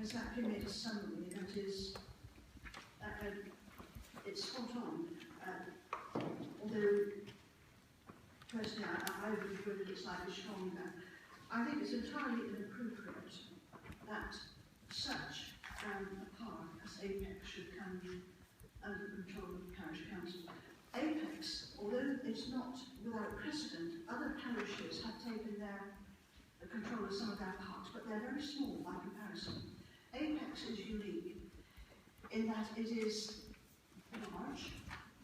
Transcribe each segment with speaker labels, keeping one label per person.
Speaker 1: has actually made a summary that is, it's spot on. Although, personally, I would have put it slightly stronger. I think it's entirely inappropriate that such a park as Apex should come under control of the parish council. Apex, although it's not without precedent, other parishes have taken the control of some of their parks, but they're very small by comparison. Apex is unique in that it is large,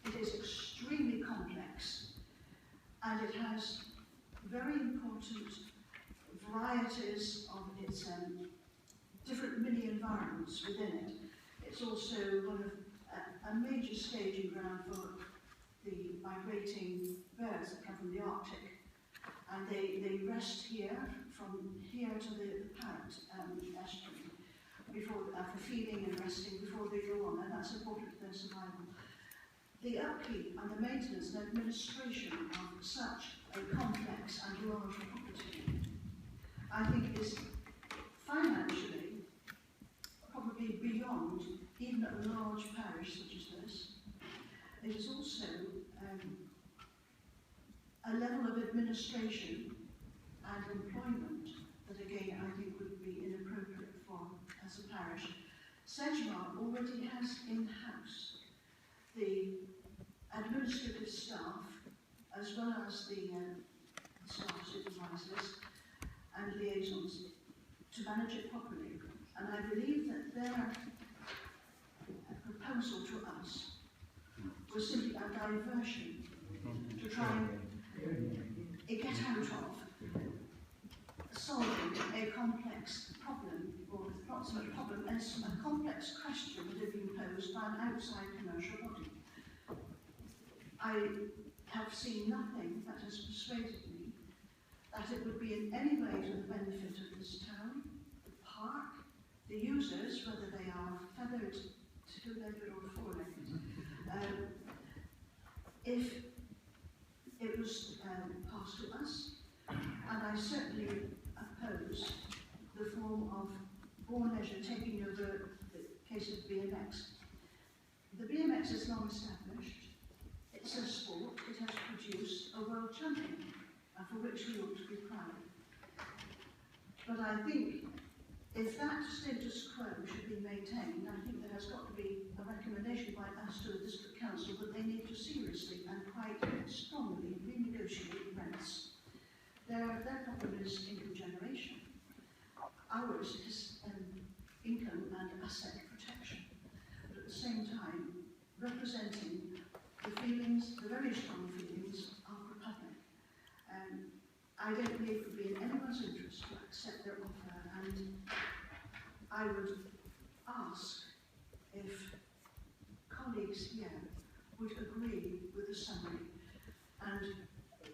Speaker 1: it is extremely complex, and it has very important varieties of its different mini environments within it. It's also one of a major staging ground for the migrating birds that come from the Arctic, and they rest here, from here to the parrot estuary, for feeding and resting before they go on, and that's important for their survival. The upkeep and the maintenance and administration of such a complex and large property, I think, is financially probably beyond even a large parish such as this. It is also a level of administration and employment that, again, I think would be inappropriate for as a parish. Sedgemoor already has in-house the administrative staff, as well as the staff supervisors and liaisons, to manage it properly. And I believe that their proposal to us was simply a diversion to try and get out of solving a complex problem, or not so much problem, as a complex question that had been posed by an outside commercial body. I have seen nothing that has persuaded me that it would be in any way to the benefit of this town, the park, the users, whether they are feathered, two-legged or four-legged. If it was passed to us, and I certainly oppose the form of Bourne Leisure taking over the case of BMX. The BMX is long established. It's a sport. It has produced a world champion, for which we ought to be proud. But I think if that status quo should be maintained, I think there has got to be a recommendation by us to the District Council that they need to seriously and quite strongly renegotiate rents. Their problem is income generation. Ours is income and asset protection. But at the same time, representing the feelings, the very strong feelings of the public. I don't believe it would be in anyone's interest to accept their offer, and I would ask if colleagues here would agree with the summary and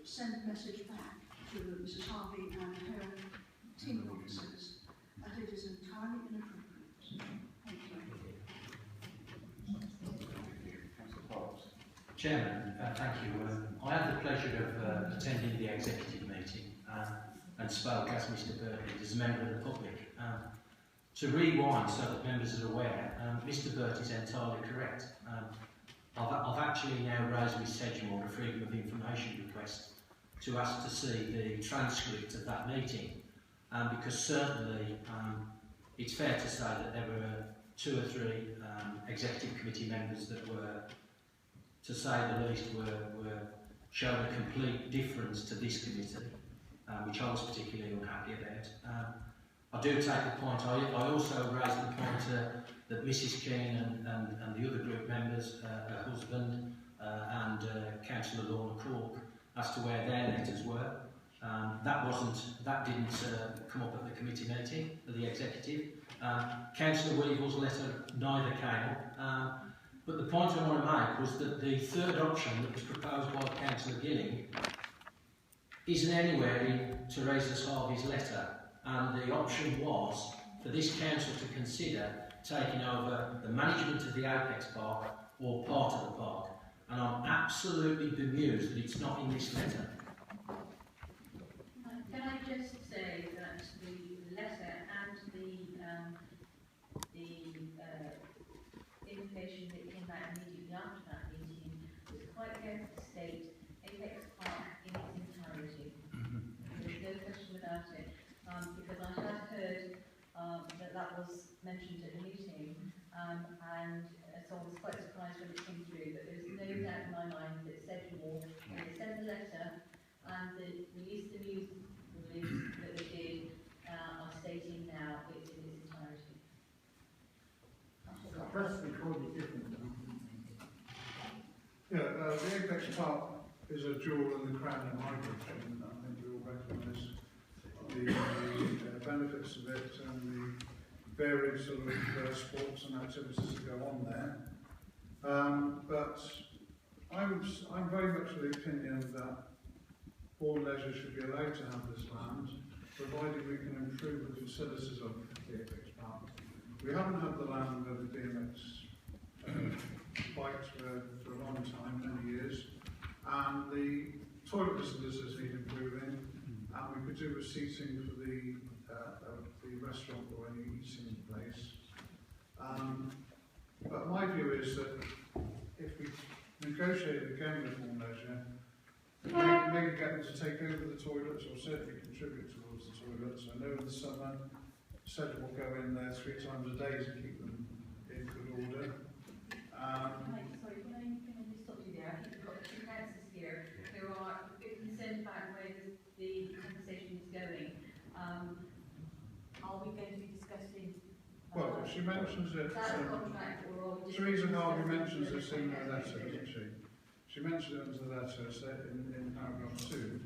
Speaker 1: send a message back to Mrs. Harvey and her team of officers that it is entirely inappropriate. Thank you.
Speaker 2: Chairman, thank you. I had the pleasure of attending the executive meeting and spoke, as Mr. Burt, as a member of the public. To rewind so that members are aware, Mr. Burt is entirely correct. I've actually now raised with Sedgemoor a freedom of information request to ask to see the transcript of that meeting, because certainly it's fair to say that there were 2 or 3 executive committee members that were, to say the least, were showing a complete difference to this committee, which I was particularly unhappy about. I do take the point, I also raised the point that Mrs. Keane and the other group members, her husband and Councillor Lorna Cork, as to where their letters were. That didn't come up at the committee meeting, at the executive. Councillor Weeville's letter neither came up. But the point I want to make was that the third option that was proposed by Councillor Gilling isn't anywhere in Teresa Harvey's letter. And the option was for this council to consider taking over the management of the Apex Park or part of the park. And I'm absolutely bemused that it's not in this letter.
Speaker 3: Can I just say that the letter and the and the release the news release that they did are stating now it's in its entirety.
Speaker 4: The press recorded differently.
Speaker 5: Yeah, the Apex Park is a jewel in the crown of Highbridge, and I think we all recognise the benefits of it and the varied sort of sports and activities that go on there. But I'm very much of the opinion that Bourne Leisure should be allowed to have this land, provided we can improve the facilities of the Apex Park. We haven't had the land where the BMX bikes were for a long time, many years, and the toilet facilities need improving, and we could do with seating for the restaurant or any eating place. But my view is that if we negotiate again with Bourne Leisure, maybe get them to take over the toilets or certainly contribute towards the toilets. I know in the summer, said we'll go in there 3 times a day to keep them in good order.
Speaker 3: Sorry, can I just stop you there? I think we've got 2 councillors here who are a bit concerned about where the conversation is going. Are we going to be discussing?
Speaker 5: Well, she mentions it.
Speaker 3: That contract, or are we just
Speaker 5: Teresa Harvey mentions this in her letter, doesn't she? She mentioned it in the letter in paragraph 2.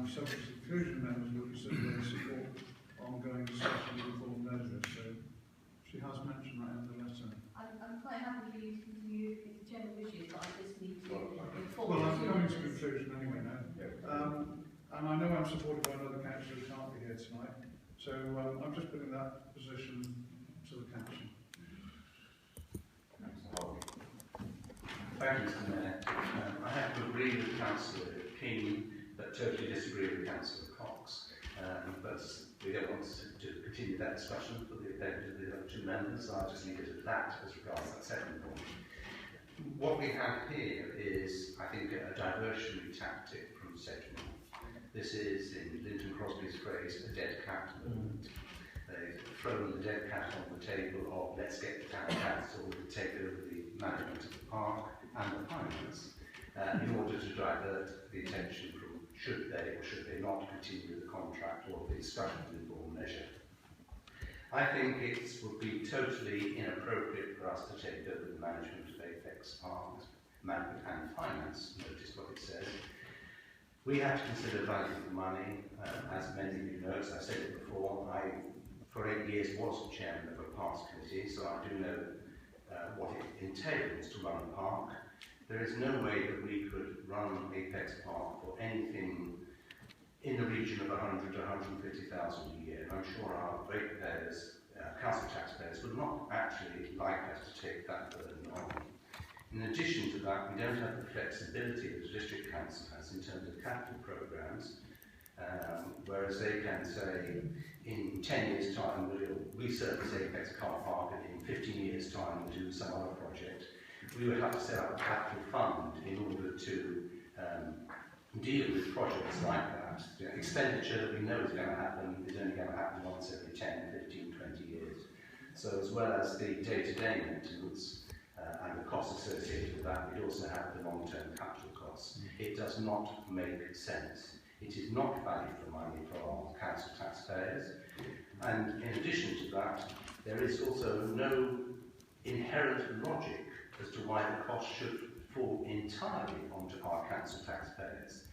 Speaker 5: Subject to inclusion members will consider and support ongoing discussion with Bourne Leisure. So she has mentioned that in the letter.
Speaker 3: I'm quite happy for you to continue with the general issues, but I just need to inform
Speaker 5: Well, I'm coming to
Speaker 3: members.
Speaker 5: conclusion anyway now. And I know I'm supported by another councillor who can't be here tonight. So I'm just putting that position to the council.
Speaker 6: Thank you, Mr. Mayor. I have to agree with Councillor King, but totally disagree with Councillor Cox. But we don't want to continue that discussion for the benefit of the other 2 members, so I'll just leave it at that as regards that second point. What we have here is, I think, a diversionary tactic from Sedgemoor. This is, in Linton Crosby's phrase, a dead cat movement. They've thrown the dead cat on the table of let's get the town council to take over the management of the park and the finance in order to divert the attention from should they or should they not continue the contract or the discussion with Bourne Leisure. I think it would be totally inappropriate for us to take over the management of Apex Park, management and finance. Notice what it says. We have to consider value for money. As many of you know, as I said it before, I, for 8 years, was chairman of a parks committee, so I do know what it entails to run a park. There is no way that we could run Apex Park for anything in the region of 100 to 150,000 a year. I'm sure our ratepayers, council taxpayers, would not actually like us to take that burden on. In addition to that, we don't have the flexibility that the district council has in terms of capital programmes, whereas they can say, in 10 years' time we'll resurface Apex Car Park, and in 15 years' time we'll do some other project. We would have to set up a capital fund in order to deal with projects like that. The expenditure that we know is going to happen is only going to happen once every 10, 15, 20 years. So as well as the day-to-day maintenance, and the costs associated with that, we also have the long-term capital costs. It does not make sense. It is not value for money for our council taxpayers. And in addition to that, there is also no inherent logic as to why the cost should fall entirely onto our council taxpayers.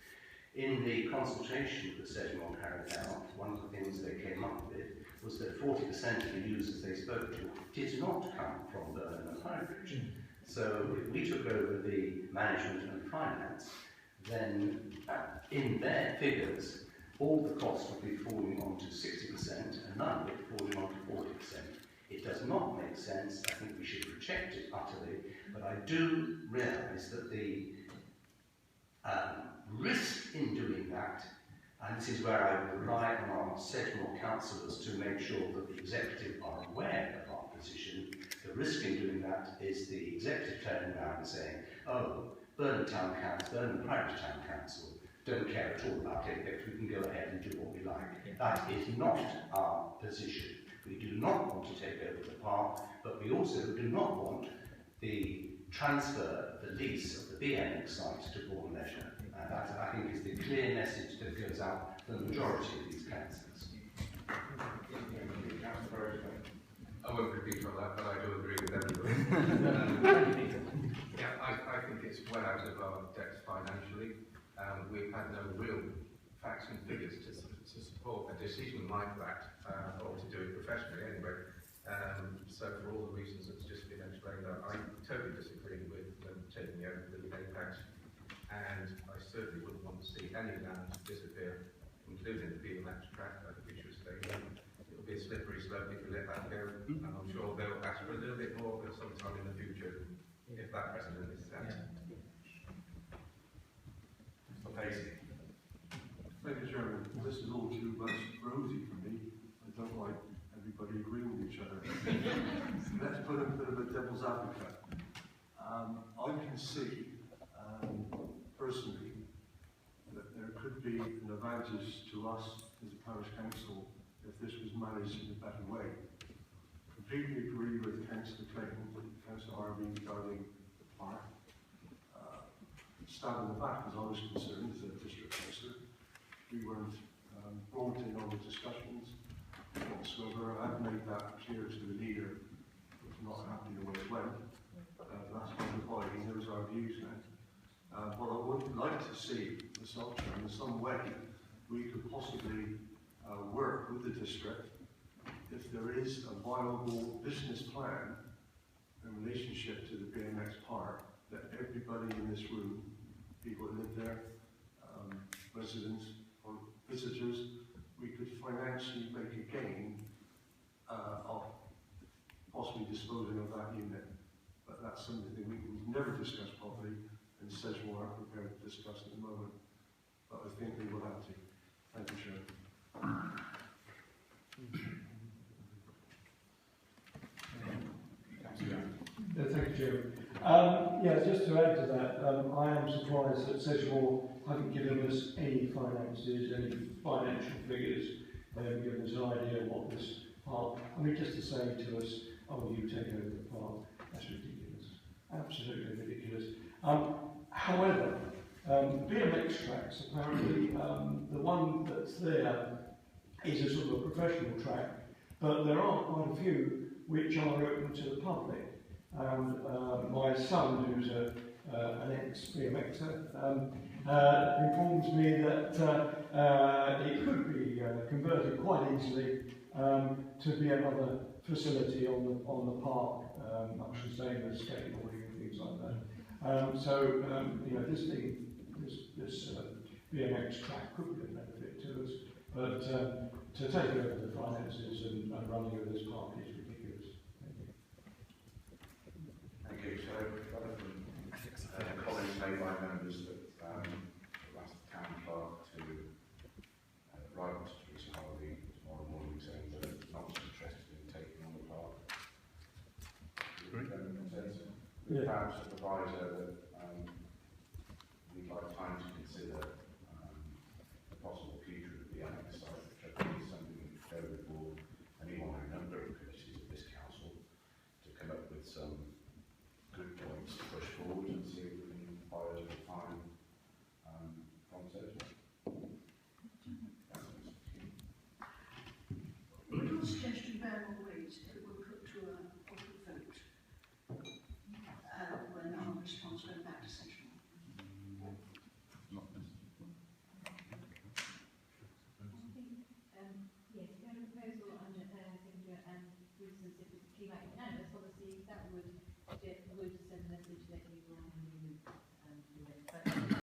Speaker 6: In the consultation that Sedgemoor carried out, one of the things they came up with was that 40% of the users they spoke to did not come from Burnham and Highbridge. So if we took over the management and finance, then in their figures, all the costs would be falling onto 60% and none of it falling onto 40%. It does not make sense. I think we should reject it utterly, but I do realise that the risk in doing that, and this is where I rely on our Sedgemoor councillors to make sure that the executive are aware of our position. The risk in doing that is the executive turning around and saying, oh, Burnham Town Council, Burnham Private Town Council don't care at all about Apex, we can go ahead and do what we like. That is not our position. We do not want to take over the park, but we also do not want the transfer of the lease of the BMX site to Bourne Leisure. That, I think, is the clear message that goes out to the majority of these councillors.
Speaker 4: I won't repeat all that, but I do agree with everybody. Yeah, I think it's well out of our depth financially. We've had no real facts and figures to support a decision like that, or to do it professionally anyway. So for all the reasons that's just been explained, I totally disagree with them taking over the Apex, and I certainly wouldn't want to see any land disappear, including the BMX track. I think we should stay in. It'll be a slippery slope if we let that go, and I'm sure they'll ask for a little bit more sometime in the future if that precedent is set.
Speaker 7: Thank you, Chairman. This is all too much rosy for me. I don't like everybody agreeing with each other. Let's put a bit of a devil's advocate. I can see, personally, that there could be an advantage to us as a parish council if this was managed in a better way. Completely agree with Councillor Clayton, Councillor Harvey regarding the park. Stab in the back, as I was concerned, as a district councillor. We weren't brought in on the discussions whatsoever. I've made that clear to the leader. I was not happy the way it went. That's not the body, he knows our views now. But I would like to see the Salter in some way we could possibly work with the district if there is a viable business plan in relationship to the BMX park that everybody in this room, people that live there, residents or visitors, we could financially make a gain of possibly disposing of that unit. But that's something that we've never discussed properly, and Sedgemoor aren't prepared to discuss at the moment. But I think we will have to. Thank you, Chair.
Speaker 8: Thank you, Chair. Yeah, just to add to that, I am surprised that Sedgemoor haven't given us any finances, any financial figures. They haven't given us an idea of what this park, I mean, just to say to us, oh, you take over the park, that's ridiculous. Absolutely ridiculous. However, BMX tracks, apparently, the one that's there is a sort of a professional track, but there are quite a few which are open to the public. And my son, who's an ex-BMXer, informs me that it could be converted quite easily to be another facility on the park, much the same as skateboarding and things like that. So you know, this BMX track could be a benefit to us, but to take over the finances and running of this park is ridiculous.
Speaker 9: Thank you. So, rather than comments made by members that I've asked the town clerk to write to Teresa Harvey tomorrow morning saying that they're not interested in taking on the park.
Speaker 8: Yeah.
Speaker 9: Perhaps a proviso that we'd like time to consider the possible future of the BMX site, which I think is something that would go before anyone in a number of committees of this council to come up with some good points to push forward and see if we can buy a little time from Sedgemoor.
Speaker 1: Would your suggestion bear more weight if it were put to a public vote when our response went back to Sedgemoor?
Speaker 3: Yes, we had a proposal under Signature and Bruce's, if it came out in